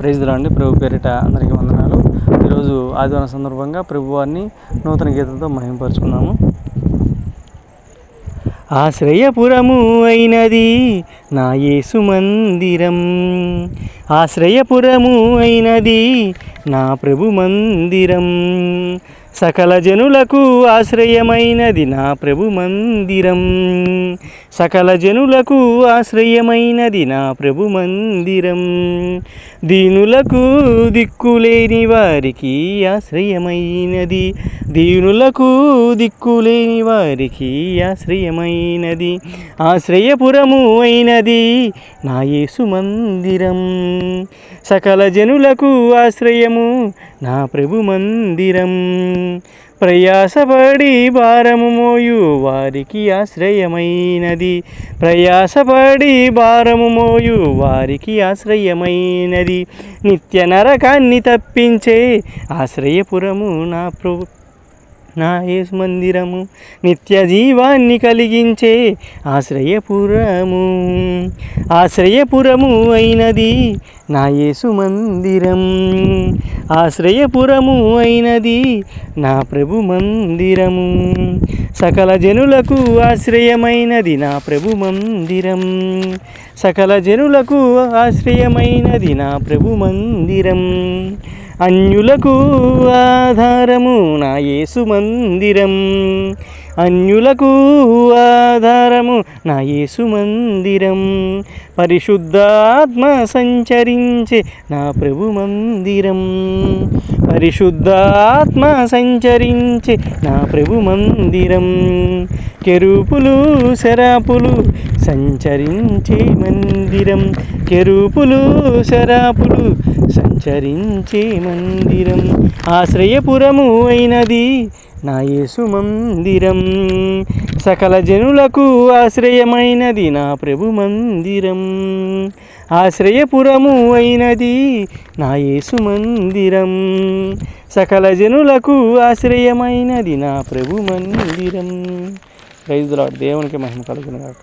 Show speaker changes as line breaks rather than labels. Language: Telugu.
ప్రైజ్ ది లార్డ్ అండి. ప్రభు పేరిట అందరికీ వందనాలు. ఈరోజు ఆదివారం సందర్భంగా ప్రభువారిని నూతన గీతంతో మహిమపరుచుకున్నాము. ఆశ్రయపురము అయినది నా యేసు మందిరం, ఆశ్రయపురము అయినది నా ప్రభు మందిరం, సకల జనులకు ఆశ్రయమైనది నా ప్రభు మందిరం, సకల జనులకు ఆశ్రయమైనది నా ప్రభు మందిరం, దీనులకు దిక్కులేని వారికి ఆశ్రయమైనది, దీనులకు దిక్కులేని వారికి ఆశ్రయమైనది, ఆశ్రయపురము అయినది నా యేసు మందిరం, సకల జనులకు ఆశ్రయము నా ప్రభు మందిరం, ప్రయాసపడి భారము మోయు వారికి ఆశ్రయమైనది, ప్రయాసపడి భారము మోయు వారికి ఆశ్రయమైనది, నిత్య నరకాన్ని తప్పించే ఆశ్రయపురము నా యేసు మందిరము, నిత్య జీవాన్ని కలిగించే ఆశ్రయపురము, ఆశ్రయపురము అయినది నా యేసు మందిరం, ఆశ్రయపురము అయినది నా ప్రభు మందిరము, సకల జనులకు ఆశ్రయమైనది నా ప్రభు మందిరం, సకల జనులకు ఆశ్రయమైనది నా ప్రభు మందిరం, అన్యులకు ఆధారము నా యేసు మందిరం, అన్యులకు ఆధారము నా యేసు మందిరం, పరిశుద్ధాత్మ సంచరించే నా ప్రభు మందిరం, పరిశుద్ధాత్మ సంచరించే నా ప్రభు మందిరం, కెరూపులు శరాపులు సంచరించే మందిరం, కెరూపులు శరాపులు సంచరించే మందిరం, ఆశ్రయపురము అయినది నా యేసు మందిరం, సకల జనులకు ఆశ్రయమైనది నా ప్రభు మందిరం, ఆశ్రయపురము అయినది నా యేసు మందిరం, సకల జనులకు ఆశ్రయమైనది నా ప్రభు మందిరం. Praise the Lord. దేవునికి మహిమ కలుగును గాక.